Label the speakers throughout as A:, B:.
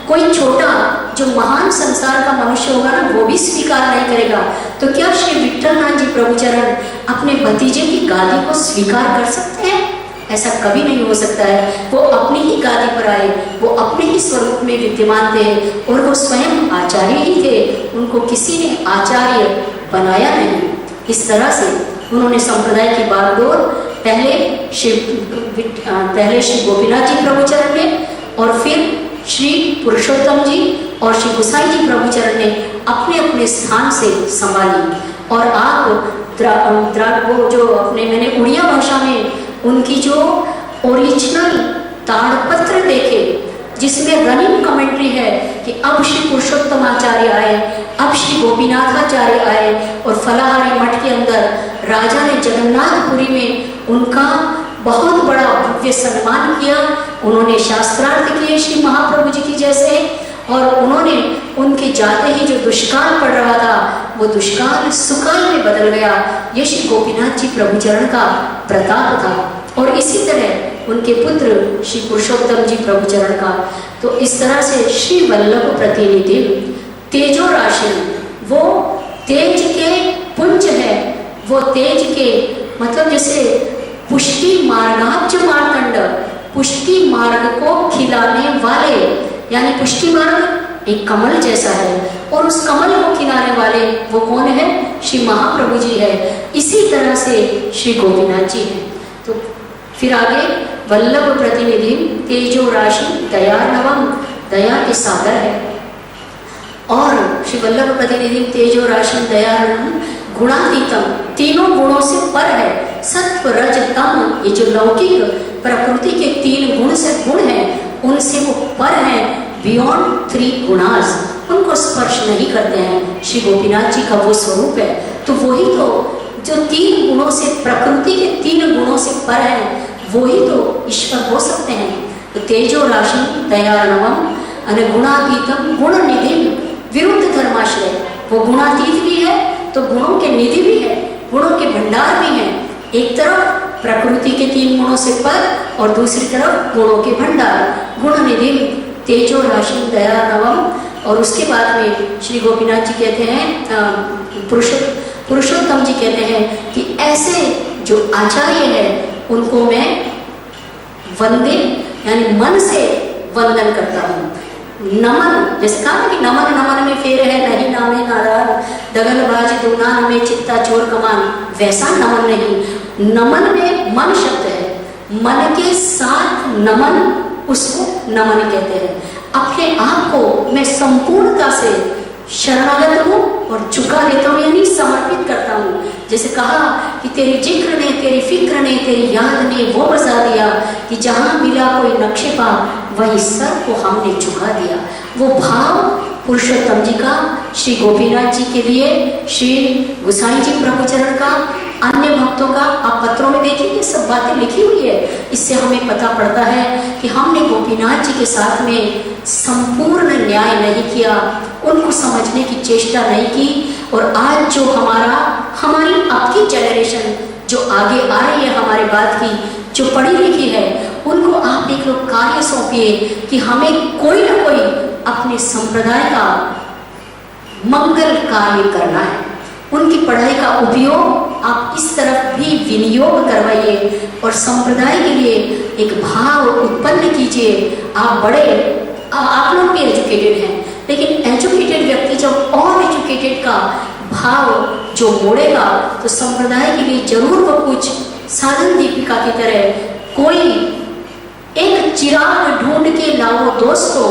A: कोई छोटा जो महान संसार का मनुष्य होगा ना, वो भी स्वीकार नहीं करेगा, तो क्या श्री विट्ठलनाथ जी प्रभुचरण अपने भतीजे की गादी को स्वीकार कर सकते हैं? ऐसा कभी नहीं हो सकता है। वो अपनी ही गादी पर आए, वो अपने ही स्वरूप में विद्यमान थे और वो स्वयं आचार्य ही थे, उनको किसी ने आचार्य बनाया नहीं। इस तरह से उन्होंने संप्रदाय की बागडोर पहले श्री गोपीनाथ जी प्रभुचरण ने और फिर श्री पुरुषोत्तम जी और श्री गोसाई जी प्रभुचरण ने अपने अपने स्थान से संभाली। और आप वो जो अपने मैंने उड़िया भाषा में उनकी जो ओरिजिनल ताड़पत्र देखे, जिसमें रनिंग कमेंट्री है कि अब श्री पुरुषोत्तम आचार्य आए, अब श्री गोपीनाथाचार्य आए और फलाहारी मठ के अंदर राजा ने जगन्नाथपुरी में उनका बहुत बड़ा भव्य सम्मान किया। उन्होंने शास्त्रार्थ किए श्री महाप्रभु जी की जैसे, और उन्होंने उनके जाते ही जो दुष्काल पड़ रहा था वो दुष्काल सुकाल में बदल गया। ये श्री गोपीनाथ जी प्रभुचरण का प्रताप था। और इसी तरह उनके पुत्र श्री पुरुषोत्तम जी प्रभुचरण का। तो इस तरह से श्री वल्लभ प्रतिनिधि तेजो राशि, वो तेज के पुंज है, वो तेज के मतलब जैसे पुष्टि मार्गाब्ज मार्तंड, पुष्टि मार्ग को खिलाने वाले, यानी पुष्टि मार्ग एक कमल जैसा है और उस कमल को खिलाने वाले वो कौन है? श्री महाप्रभु जी है। इसी तरह से श्री गोपीनाथ जी हैं। तो फिर आगे वल्लभ प्रतिनिधि तेजो राशि दयार्णवम, दया के सागर है। और श्री वल्लभ प्रतिनिधि तेजो राशि दयार्णवम गुणातीतम, तीनों गुणों से पर है। सत्व रज तम, ये जो लौकिक प्रकृति के तीन गुण से गुण है उनसे वो पर है, बियॉन्ड 3 गुणास, उनको स्पर्श नहीं करते हैं। श्री गोपीनाथ जी का वो स्वरूप है। तो वही तो जो 3 गुणों से, प्रकृति के 3 गुणों से पर है, वही तो ईश्वर हो सकते हैं। तो तेजो राशि दयार्णवम अने गुणातीतम गुण निधि विरुद्ध धर्माश्रय, वो गुणातीत भी है तो गुणों के निधि भी है, गुणों के भंडार भी है। एक तरफ प्रकृति के 3 गुणों से पर और दूसरी तरफ गुणों के भंडार, गुण निधि तेजो राशि दयार्णवम। और उसके बाद में श्री गोपीनाथ जी कहते हैं, पुरुषोत्तम जी कहते हैं कि ऐसे जो आचार्य है उनको मैं वंदे यानी मन से वंदन करता हूँ। नमन, जैसे कहा ना कि नमन नमन में फेर है, नहीं नामे नारायण, दगल बाज दूना में चित्ता चोर कमान, वैसा नमन नहीं। नमन में मन शब्द है, मन के साथ नमन, उसको नमन कहते हैं। अपने आप को मैं संपूर्णता से शरणागत हूँ और झुका देता हूँ, यानी समर्पित करता हूँ। जैसे कहा कि तेरी जिक्र ने, तेरी फिक्र ने, तेरी याद ने वो बसा दिया कि जहाँ मिला कोई नक्शेपा वही सर को हमने झुका दिया। वो भाव पुरुषोत्तम जी का, श्री गोपीनाथ जी के लिए, श्री गोसाई जी प्रभुचरण का, अन्य भक्तों का। आप पत्रों में देखिए सब बातें लिखी हुई है। इससे हमें पता पड़ता है कि हमने गोपीनाथ जी के साथ में संपूर्ण न्याय नहीं किया, उनको समझने की चेष्टा नहीं की। और आज जो हमारी आपकी जनरेशन जो आगे आ रही है, हमारे बाद की जो पढ़ी लिखी है, उनको आप एक लोग कार्य सौंपिए कि हमें कोई ना कोई अपने संप्रदाय का मंगल कार्य करना है। उनकी पढ़ाई का उपयोग आप इस तरफ भी विनियोग करवाइए और संप्रदाय के लिए एक भाव उत्पन्न कीजिए। आप लोग भी एजुकेटेड हैं, लेकिन एजुकेटेड व्यक्ति जब और एजुकेटेड का भाव जो मोड़ेगा तो संप्रदाय के लिए जरूर वो कुछ साधन दीपिका की तरह कोई एक चिराग ढूंढ के लाओ दोस्तों,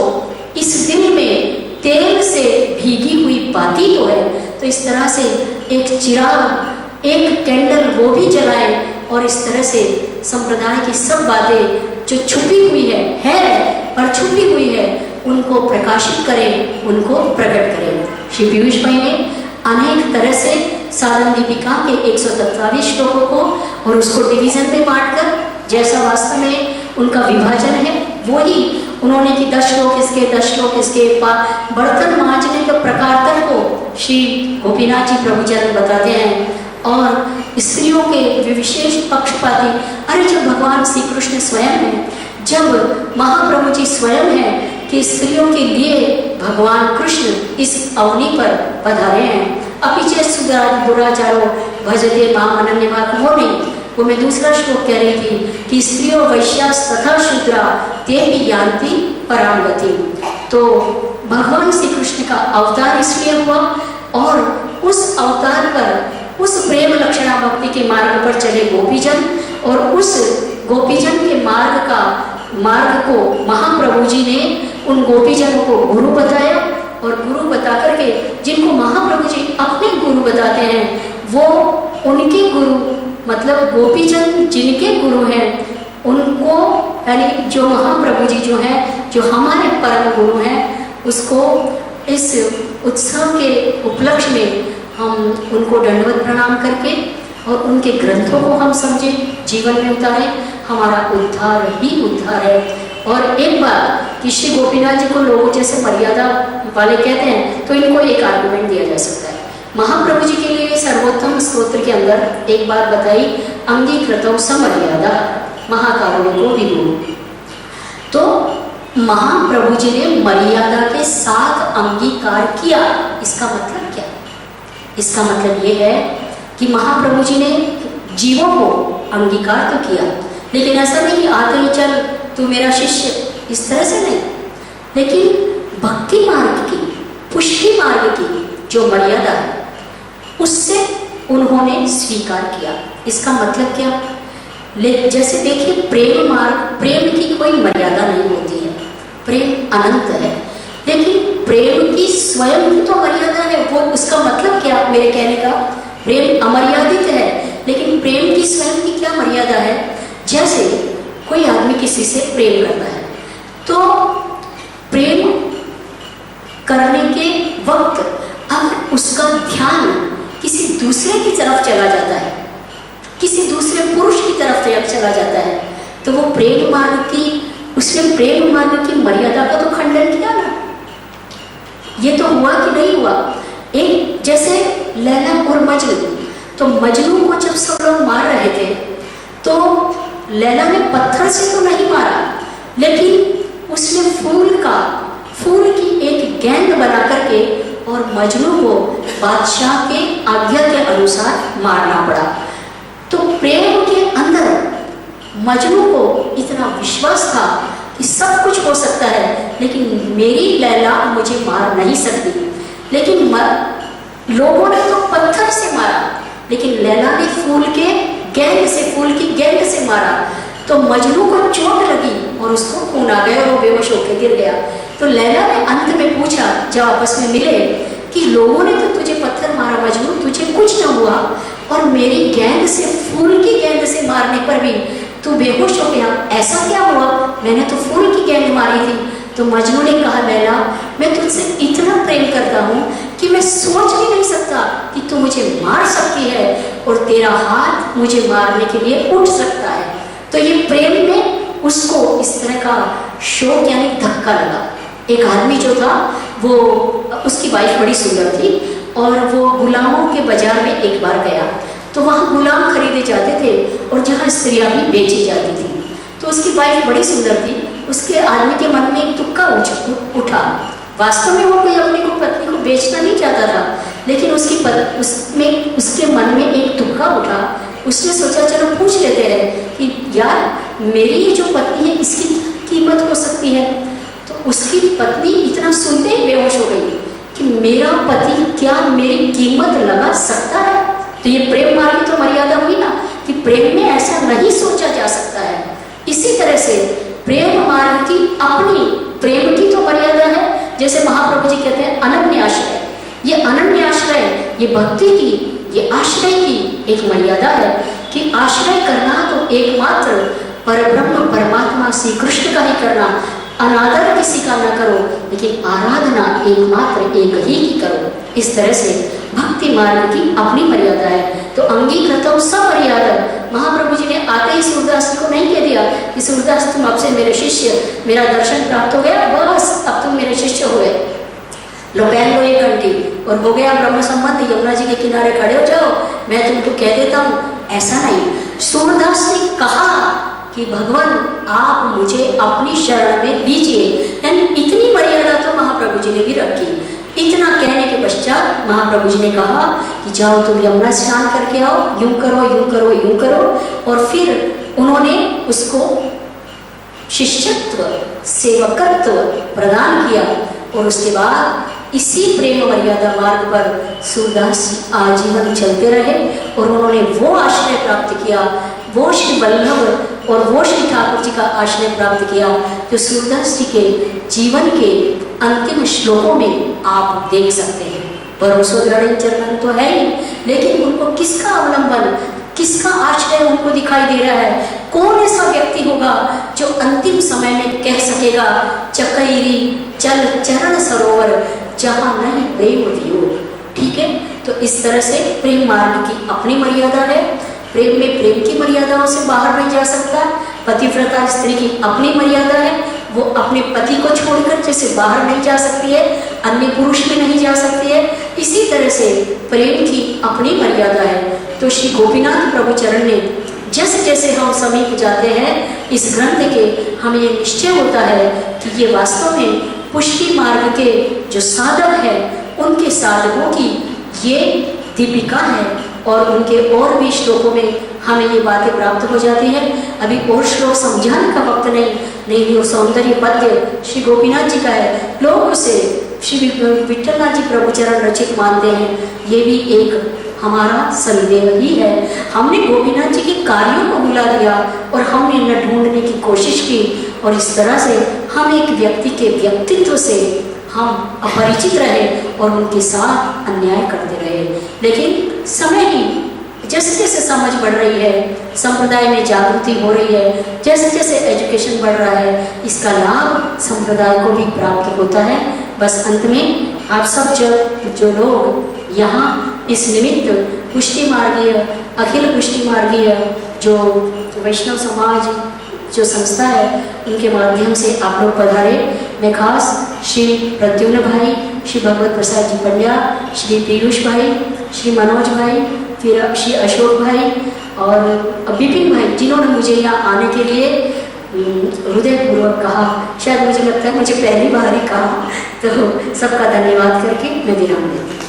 A: इस दिन में तेल से भीगी हुई बाती तो है। तो इस तरह से एक चिराग, एक कैंडल वो भी जलाएं और इस तरह से संप्रदाय की सब बातें जो छुपी हुई है पर छुपी हुई है, उनको प्रकाशित करें, उनको प्रकट करें। श्री पीयूष भाई ने अनेक तरह से साधन दीपिका के 127 श्लोकों को और उसको डिवीजन में बांटकर, जैसा वास्तव में उनका विभाजन है वही उन्होंने कि 10 श्लोक इसके, 10 श्लोक इसके, बर्तन मांजने के प्रकार तक को श्री गोपीनाथ जी प्रभुचरण बताते हैं। और स्त्रियों के विशेष पक्षपाती, अरे जब भगवान श्री कृष्ण स्वयं है, जब महाप्रभु जी स्वयं है, कि स्त्रियों के लिए भगवान कृष्ण इस अवनी पर पधारे हैं। अपि च दुराचारो भजते माम अनन्यभाक्, वो नहीं, वो मैं दूसरा श्लोक कह रही थी कि स्त्रियों वैश्यास तथा शूद्रा ते भी यान्ति परां गतिम्। तो भगवान श्री कृष्ण का अवतार इसलिए हुआ और उस अवतार पर उस प्रेम लक्षणा भक्ति के मार्ग पर चले गोपीजन, और उस गोपीजन के मार्ग को महाप्रभु जी ने उन गोपीजनों को गुरु बताया, और गुरु बता करके जिनको महाप्रभु जी अपने गुरु बताते हैं वो उनके गुरु मतलब गोपीजन जिनके गुरु हैं उनको, यानी जो महाप्रभु जी जो हैं, जो हमारे परम गुरु हैं, उसको इस उत्सव के उपलक्ष्य में हम उनको दंडवत प्रणाम करके और उनके ग्रंथों को हम समझे, जीवन में उतारें, हमारा उद्धार ही उद्धार है। और एक बात कि श्री गोपीनाथ जी को लोगों जैसे मर्यादा वाले कहते हैं, तो इनको एक आर्गुमेंट दिया जा सकता है। महाप्रभु जी के लिए सर्वोत्तम स्तोत्र के अंदर एक बात बताई, अंगीकृतौ समर्यादा महाकारुणिको विभु। तो महाप्रभु जी ने मर्यादा के साथ अंगीकार किया, इसका मतलब क्या? इसका मतलब ये है कि महाप्रभु जी ने जीवों को अंगीकार तो किया, लेकिन ऐसा नहीं आते ही चल तू मेरा शिष्य, इस तरह से नहीं, लेकिन भक्ति मार्ग की, पुष्टि मार्ग की जो मर्यादा है उससे उन्होंने स्वीकार किया। इसका मतलब क्या? जैसे देखिए प्रेम मार्ग, प्रेम की कोई मर्यादा नहीं होती है, प्रेम अनंत है, लेकिन प्रेम की स्वयं की तो मर्यादा है। वो उसका मतलब क्या मेरे कहने का? प्रेम अमर्यादित है, लेकिन प्रेम की स्वयं की क्या मर्यादा है? जैसे कोई आदमी किसी से प्रेम करता है, तो प्रेम करने के वक्त अब उसका ध्यान किसी दूसरे की तरफ चला जाता है, किसी दूसरे पुरुष की तरफ चला जाता है, तो वो प्रेम मार्ग की, उसने प्रेम मार्ग की मर्यादा का तो खंडन किया ना। ये तो हुआ कि नहीं हुआ? एक जैसे लैला और मजनू, तो मजनू को जब सब लोग मार रहे थे तो लैला ने पत्थर से तो नहीं मारा, लेकिन उसने फूल की एक गेंद बना करके और मजनू को बादशाह के आज्ञा के अनुसार मारना पड़ा। तो प्रेम के अंदर मजनू को इतना विश्वास था कि सब कुछ हो सकता है, लेकिन मेरी लैला मुझे मार नहीं सकती। लेकिन लोगों ने तो पत्थर से मारा, लेकिन लैला ने फूल की गेंद से मारा, तो मजनू को चोट लगी और उसको खून आ गया और वो बेहोश होकर गिर गया। तो लैला ने अंत में पूछा जब आपस में मिले कि लोगों ने तो तुझे पत्थर मारा मजनू, तुझे कुछ न हुआ, और मेरी गेंद से, फूल की गेंद से मारने पर भी तू बेहोश हो गया, ऐसा क्या हुआ? मैंने तो फूल की गेंद मारी थी। तो मजनू ने कहा लैला, मैं तुझसे इतना प्रेम करता हूँ कि मैं सोच भी नहीं सकता कि तू मुझे मार सकती है और तेरा हाथ मुझे मारने के लिए उठ सकता है। तो ये प्रेम में उसको इस तरह का शौक यानी धक्का लगा। एक आदमी जो था वो, उसकी वाइफ बड़ी सुंदर थी और वो गुलामों के बाजार में एक बार गया, तो वहाँ गुलाम खरीदे जाते थे और जहाँ स्त्रियाँ भी बेची जाती थी। तो उसकी वाइफ बड़ी सुंदर थी, उसके आदमी के मन में एक तुक्का उठा। वास्तव में वो कोई अपनी पत्नी को बेचना नहीं चाहता था, लेकिन उसके मन में एक तुक्का उठा। उसने सोचा चलो पूछ लेते हैं कि यार मेरी ये जो पत्नी है इसकी कीमत हो सकती है। तो उसकी पत्नी इतना सुनते ही बेहोश हो गई कि मेरा पति क्या मेरी कीमत लगा सकता है? तो ये प्रेम मार्ग की तो मर्यादा हुई ना कि प्रेम में ऐसा नहीं सोचा जा सकता है। इसी तरह से प्रेम मार्ग की अपनी प्रेम की तो मर्यादा है। जैसे महाप्रभु जी कहते हैं अनन्य आश्रय, ये अनन्य आश्रय, ये भक्ति की, ये आश्रय की एक मर्यादा है कि आश्रय करना तो एकमात्र परब्रह्म परमात्मा श्री कृष्ण का ही करना, अनादर किसी का न करो, लेकिन आराधना एकमात्र एक ही की करो। इस तरह से भक्ति मार्ग की अपनी मर्यादा है। तो अंगीकृतौ समर्यादा, महाप्रभु जी ने आते ही सूरदास जी को नहीं कह दिया कि सूरदास तुम अब से मेरे शिष्य, मेरा दर्शन प्राप्त हो गया, बस अब तुम मेरे शिष्य हो गए, लो पहन लो एक घंटी और हो गया ब्रह्म संबंध, यमुना जी के किनारे खड़े हो जाओ, मैं तुमको कह देता हूँ। ऐसा नहीं, सूरदास ने कहा कि भगवान आप मुझे अपनी शरण में लीजिए, यानी इतनी महाप्रभु जी ने कहा कि जाओ तुम यमुना स्नान करके आओ, यूं करो यूं करो यूं करो, और फिर उन्होंने उसको शिष्यत्व सेवकत्व प्रदान किया। और उसके बाद इसी प्रेम मर्यादा मार्ग पर सूरदास जी आजीवन चलते रहे और उन्होंने वो आश्रय प्राप्त किया, वो श्री वल्लभ और वो श्री ठाकुर जी का आश्रय प्राप्त किया जो सूरदास जी के जीवन के अंतिम श्लोकों में आप देख सकते हैं। भरोसो दृढ़ चरण तो है ही, लेकिन उनको किसका अवलंबन, किसका आश्रय उनको दिखाई दे रहा है? कौन ऐसा व्यक्ति होगा जो अंतिम समय में कह सकेगा चकैरी चल चरण सरोवर जहां नहीं प्रेम वियोग। ठीक है, तो इस तरह से प्रेम मार्ग की अपनी मर्यादा है। प्रेम में प्रेम की मर्यादाओं से बाहर नहीं जा सकता। पतिव्रता स्त्री की अपनी मर्यादा है, वो अपने पति को छोड़कर जैसे बाहर नहीं जा सकती है, अन्य पुरुष भी नहीं जा सकती है, इसी तरह से प्रेम की अपनी मर्यादा है। तो श्री गोपीनाथ प्रभु चरण ने जैसे जैसे हम समीप जाते हैं इस ग्रंथ के, हमें ये निश्चय होता है कि ये वास्तव में पुष्टि मार्ग के जो साधक हैं उनके साधकों की ये दीपिका है, और उनके और भी श्लोकों में हमें ये बातें प्राप्त हो जाती हैं। अभी और श्लोक समझाने का वक्त नहीं वो सौंदर्य पद्य श्री गोपीनाथ जी का है, लोग उसे श्री विट्ठलनाथ जी प्रभुचरण रचित मानते हैं। ये भी एक हमारा संदेह ही है। हमने गोपीनाथ जी के कार्यों को भुला दिया और हमने न ढूंढने की कोशिश की, और इस तरह से हम एक व्यक्ति के व्यक्तित्व से हम अपरिचित रहे और उनके साथ अन्याय करते रहे। लेकिन समय ही जैसे जैसे समझ बढ़ रही है, संप्रदाय में जागृति हो रही है, जैसे जैसे एजुकेशन बढ़ रहा है, इसका लाभ संप्रदाय को भी प्राप्त होता है। बस अंत में आप सब जो लोग यहाँ इस निमित्त पुष्टि मार्गीय, अखिल पुष्टि मार्गीय जो वैष्णव समाज जो संस्था है उनके माध्यम से आप लोग पधारे। मैं खास श्री प्रद्युम्न भाई, श्री भगवत प्रसाद जी पंड्या, श्री पीयूष भाई, श्री मनोज भाई, फिर श्री अशोक भाई और विपिन भाई, जिन्होंने मुझे यहाँ आने के लिए हृदयपूर्वक कहा, शायद मुझे लगता है मुझे पहली बार ही कहा, तो सबका धन्यवाद करके मैं विराम देती हूँ।